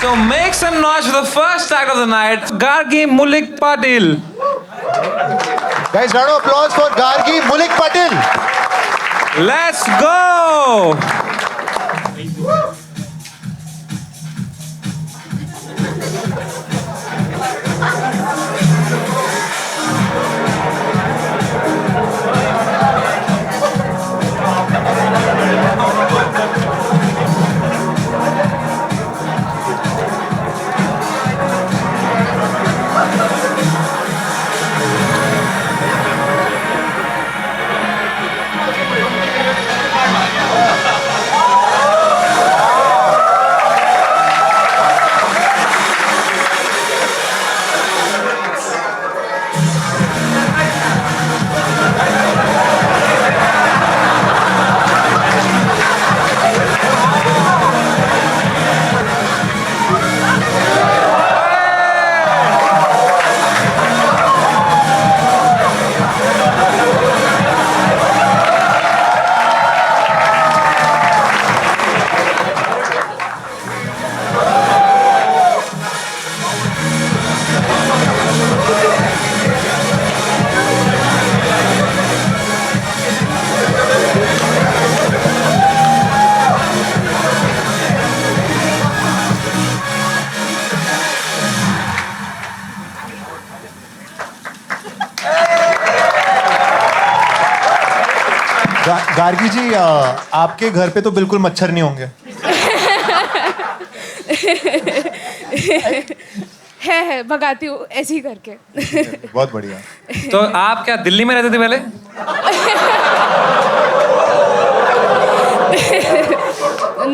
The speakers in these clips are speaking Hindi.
So make some noise for the first act of the night, Gargi Mulik Patil. Guys, round of applause for Gargi Mulik Patil. Let's go. Gargi जी, आपके घर पे तो बिल्कुल मच्छर नहीं होंगे। है भगाती हूँ ऐसे ही करके। बहुत बढ़िया। तो आप क्या दिल्ली में रहते थे पहले?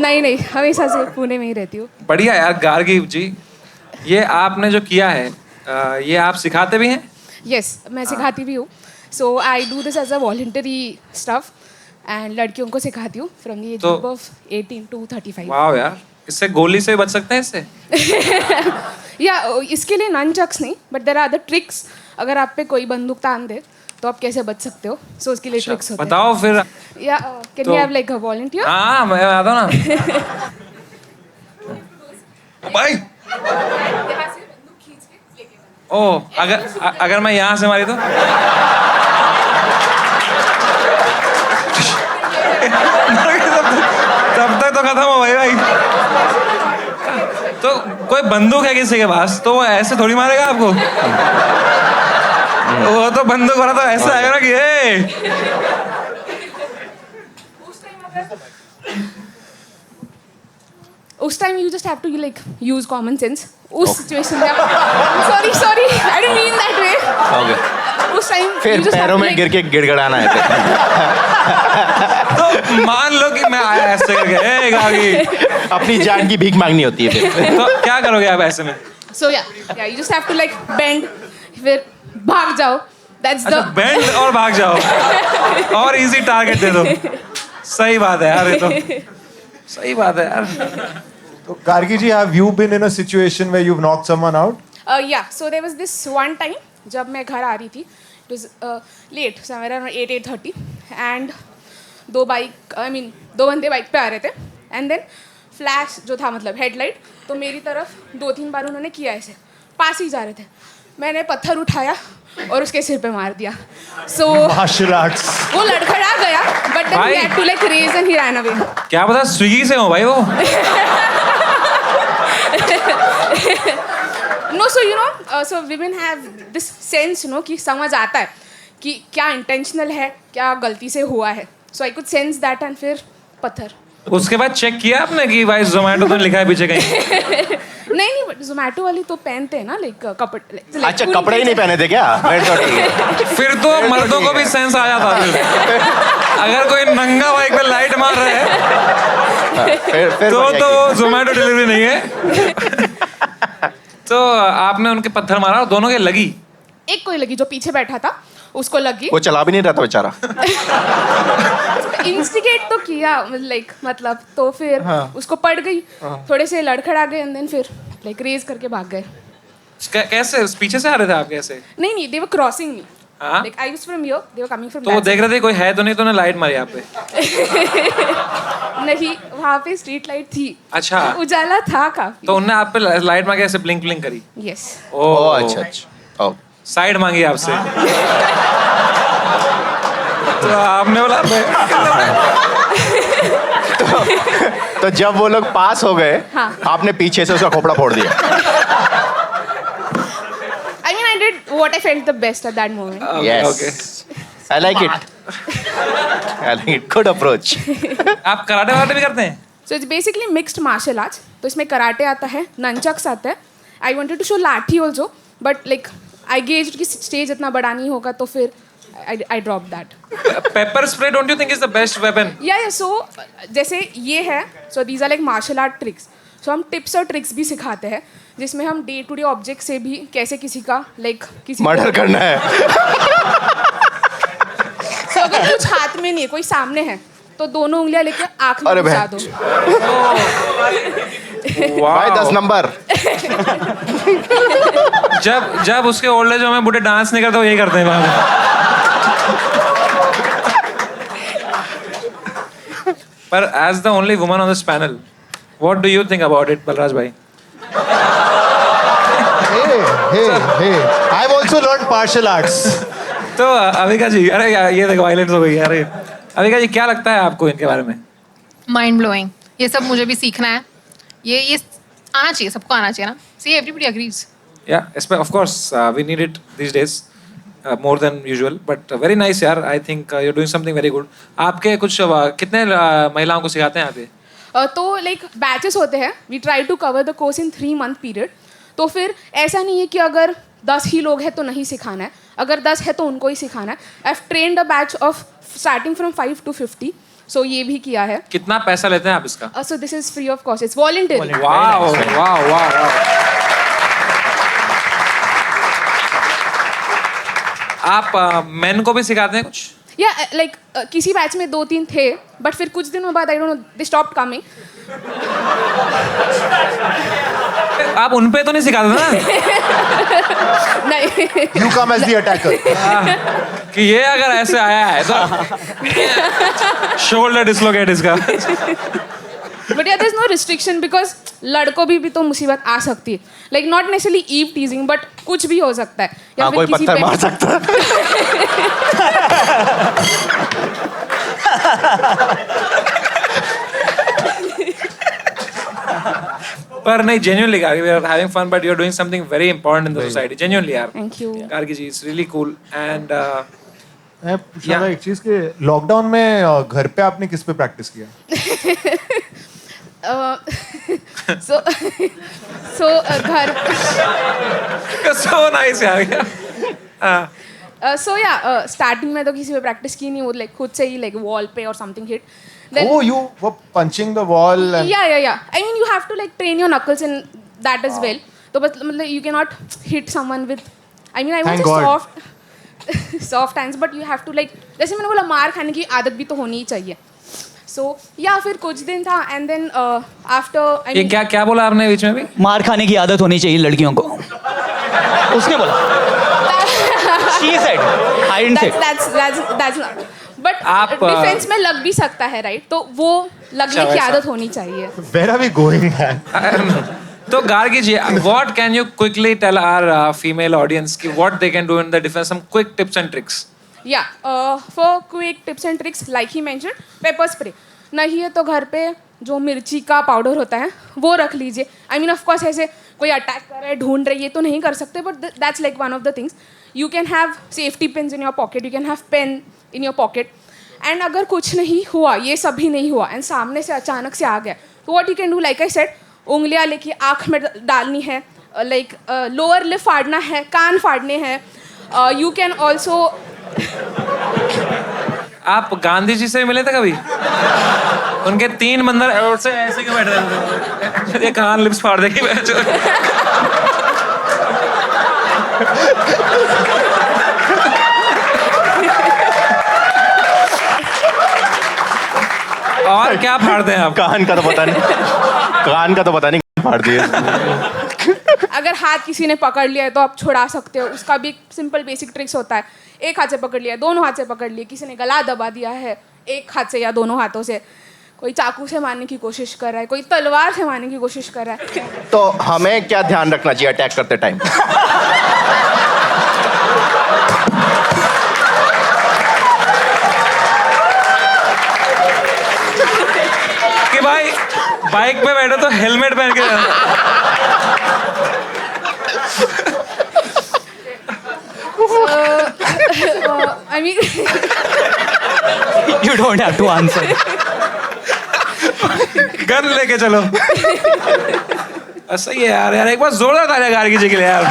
नहीं, हमेशा से पुणे में ही रहती हूँ। बढ़िया यार गार्गी जी, ये आपने जो किया है ये आप सिखाते भी हैं? यस, मैं सिखाती भी हूँ। So I do this as a voluntary stuff and लड़कियों को सिखाती हूँ from the age of 18 to 35। वाह यार, इससे गोली से बच सकते हैं इससे? या इसके लिए ननचक्स नहीं, but there are other tricks. अगर आप पे कोई बंदूक तान दे तो आप कैसे बच सकते हो, सो उसके लिए ट्रिक्स होते हैं। बताओ फिर। या can you have like a volunteer? हाँ, मैं आता ना। भाई ओ, अगर मैं यहाँ से मारी तो? तब तक तो खत्म हो भाई। तो कोई बंदूक है किसी के पास तो वो ऐसे थोड़ी मारेगा आपको। वो तो बंदूक वाला तो ऐसा आएगा ना कि उस time you just have to like use common sense. उस सिचुएशन में sorry I didn't mean that way. Okay. उस टाइम फिर पैरों में गिर के गिड़गड़ाना है। तो मान लो कि मैं आया ऐसे करके, गागी अपनी जान की भीख मांगनी होती है फिर। तो क्या करोगे आप ऐसे में? So yeah, you just have to like bend, फिर भाग जाओ। That's the बेंड और भाग जाओ और इजी टारगेट दे दो। सही बात है यार, ये तो सही बात है यार। तो गार्गी जी, have you been in a situation where you've knocked someone out? Yeah, so there was this one time जब मैं घर आ रही थी, it was late, somewhere around 8:30, and दो बंदे बाइक पे आ रहे थे, and then फ्लैश जो था मतलब हेडलाइट, तो मेरी तरफ 2-3 बार उन्होंने किया ऐसे, पास ही जा रहे थे। मैंने पत्थर उठाया और उसके सिर पे मार दिया। So Martial arts. वो लड़खड़ा गया, but then he had to like raise and he ran away. क्या पता स्विगी से हो भाई वो। No, so you know, so women have this sense, you know, कि समझ आता है कि क्या intentional है, क्या गलती से हुआ है। So I could sense that and फिर पत्थर। उसके बाद चेक किया आपने कि भाई जोमेटो तो लिखा है पीछे कहीं? नहीं, बट जोमेटो वाली तो पहनते हैं ना, लाइक कपड़े। अच्छा, कपड़े ही नहीं पहने थे क्या? फिर तो मर्दों को भी सेंस आ जाता फिर। अगर कोई नंगा बाइक पे लाइट मार रहा है तो जोमेटो डिलीवरी नहीं है। तो आपने उनके पत्थर मारा और दोनों के लगी? एक कोई लगी, जो पीछे बैठा था उसको लगी। वो चला भी नहीं रहा था बेचारा। इंस्टिगेट तो किया लाइक मतलब, तो फिर उसको पड़ गई, थोड़े से लड़खड़ा गए एंड देन फिर लाइक रेज करके भाग गए। कैसे पीछे से आ रहे थे आप? कैसे? नहीं, दे वर क्रॉसिंग मी। हाँ? Like I was from here, they were coming from तो वो that देख रहे थे कोई है तो नहीं, तो उन्हें लाइट मारी यहाँ पे. side. नहीं, वहाँ पे स्ट्रीट लाइट थी. अच्छा. उजाला था काफी. तो उनने आप पे लाइट मार के ऐसे ब्लिंक ब्लिंक करी. Yes. ओह अच्छा अच्छा ओह साइड मांगी आपसे. तो आपने बोला तो जब वो लोग पास हो गए हाँ. आपने पीछे से उसका खोपड़ा फोड़ दिया. I mean, I did what I felt the best at that moment. Yes. I like it. I like it. Good approach. आप कराटे वाटे भी करते हैं? So it's basically mixed martial arts. तो इसमें कराटे आता है, नंचक्स आता है. I wanted to show लाठी also, but like I gauged कि स्टेज इतना बड़ा नहीं होगा, तो फिर I dropped that. Pepper spray don't you think is the best weapon? Yeah, so जैसे ये है, so these are like martial art tricks. So हम tips और tricks भी सिखाते हैं, जिसमें हम day to day object से भी कैसे किसी का like किसी मर्डर करना है. So अगर कुछ हाथ में नहीं है, कोई सामने है, तो दोनों उंगलियां लेके आँख में अरे घुसा बहन. दो. भाई 10 नंबर. जब उसके ओल्ड एज में बूढ़े डांस नहीं करते, वो यही करते हैं वहाँ. पर as the only woman on this panel, what do you think about it, Balraj भाई? Hey. I've also learned martial arts. तो अविका जी, अरे यार ये देखो वायलेंस हो गई. अरे अविका जी, क्या लगता है आपको इनके बारे में? Mind blowing. ये सब मुझे भी सीखना है. ये आना चाहिए, सबको आना चाहिए ना. See everybody agrees. Yeah, of course, we need it these days more than usual. But very nice यार. I think you're doing something very good. आपके कुछ कितने महिलाओं को सिखाते हैं यहाँ पे? तो लाइक बैचेस होते हैं. We try to cover the course in 3 month period. तो फिर ऐसा नहीं है कि अगर 10 ही लोग हैं तो नहीं सिखाना है. अगर 10 है तो उनको ही सिखाना है. I have trained a batch of starting from 5 to 50. So ये भी किया है. कितना पैसा लेते हैं आप इसका? So this is free of cost. It's voluntary. वाह. आप मेन को भी सिखाते हैं कुछ? या लाइक किसी बैच में 2-3 थे, बट फिर कुछ दिनों बाद I don't know they stopped coming. आप उन पे तो नहीं सिखाते ना? नहीं. You come as the attacker. कि ये अगर ऐसे आया है तो शोल्डर डिसलोकेट इसका. But yeah there is no restriction because लड़कों भी तो मुसीबत आ सकती है. Like not necessarily eve teasing, but कुछ भी हो सकता है. या हाँ, कोई पत्थर मार सकता है. पर नहीं, genuinely Gargi, we are having fun, but you're doing something very important in the society. Genuinely यार. Thank you. Gargi ji, it's really cool. And मैं पूछना था एक चीज के लॉकडाउन में घर पे आपने किस पे प्रैक्टिस किया? सो घर so nice यार. सो या स्टार्टिंग में तो किसी पे प्रैक्टिस की नहीं. वो लाइक खुद से ही लाइक वॉल पे और something hit. Oh, you were punching the wall. Yeah. I mean, you have to like train your knuckles in that as well. तो बस मतलब you cannot hit someone with. I mean, I Thank won't say God. soft hands, but you have to like. जैसे मैंने बोला, मार खाने की आदत भी तो होनी ही चाहिए. So या फिर कुछ दिन था and then after. I ये mean, क्या बोला आपने बीच में भी? मार खाने की आदत होनी चाहिए लड़कियों को. उसने बोला. She said. I didn't say. that's not. But आप, डिफेंस में लग भी सकता है, राइट? तो वो लगने की आदत होनी चाहिए. Where are we going, man? तो गार्गी जी, what can you quickly tell our female audience कि what they can do in the defense? Some quick tips and tricks. Yeah, for quick tips and tricks, like he mentioned, pepper spray. नहीं है तो घर पे जो मिर्ची का पाउडर होता है वो रख लीजिए. आई मीन ऑफ कोर्स ऐसे कोई अटैक कर रहा है, ढूंढ रही है, तो नहीं कर सकते, but that's like one of the things. You can have safety pins in your pocket, you can have pain in your pocket. And अगर कुछ नहीं हुआ, ये सब भी नहीं हुआ, एंड सामने से अचानक से आ गया, तो what you can do, like I said, उंगलियां लेके आँख में डालनी है, लाइक लोअर लिप फाड़ना है, कान फाड़ने हैं. You can also. आप गांधी जी से मिले थे कभी? उनके 3 बंदर से ऐसे क्यों बैठे थे? ये कान लिप्स फाड़ देगी. और क्या फाड़ते हैं आप? कान का तो पता नहीं. कान का तो पता नहीं फाड़ दिए. अगर हाथ किसी ने पकड़ लिया है तो आप छुड़ा सकते हो, उसका भी सिंपल बेसिक ट्रिक्स होता है. एक हाथ से पकड़ लिया, दोनों हाथ से पकड़ लिया, किसी ने गला दबा दिया है एक हाथ से या दोनों हाथों से, कोई चाकू से मारने की कोशिश कर रहा है, कोई तलवार से मारने की कोशिश कर रहा है. तो हमें क्या ध्यान रखना चाहिए अटैक करते टाइम? कि भाई बाइक पे बैठो तो हेलमेट पहन के रहना. I mean, You don't have to answer. Gun लेके चलो. सही है यार. यार एक बार जोरदार तालियां गार्गी जी के लिए यार.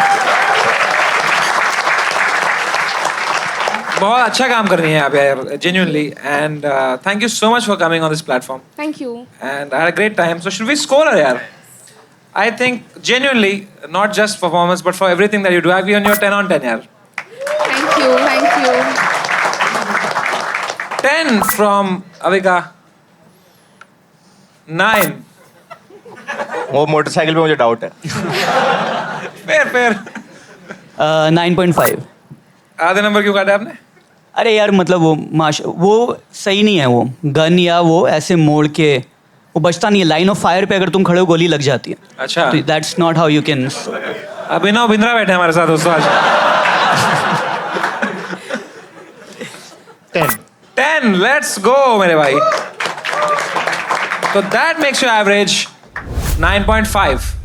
बहुत अच्छा काम कर रही हैं आप यार, genuinely, and thank you so much for coming on this platform. thank you. And I had a great time. So should we score her yaar? I think genuinely, not just performance, but for everything that you do, I've given you a 10 on 10 yaar. Thank you, thank you. 10 from Avika. 9. वो मोटरसाइकिल पे मुझे डाउट है. Fair. 9.5. आधे नंबर क्यों काटे आपने? अरे यार मतलब वो सही नहीं है. वो गन या वो ऐसे मोड़ के वो बचता नहीं है. लाइन ऑफ फायर पे अगर तुम खड़े हो गोली लग जाती है. अच्छा. तो that's not how you can. Abhinav Bindra बैठे हमारे साथ दोस्तों आज. 10. Let's go मेरे भाई. So that makes your average 9.5.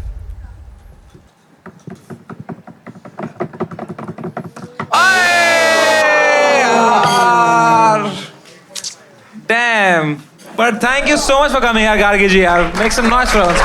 Damn. But thank you so much for coming, yaar, Gargi ji. Yaar. Make some noise for us.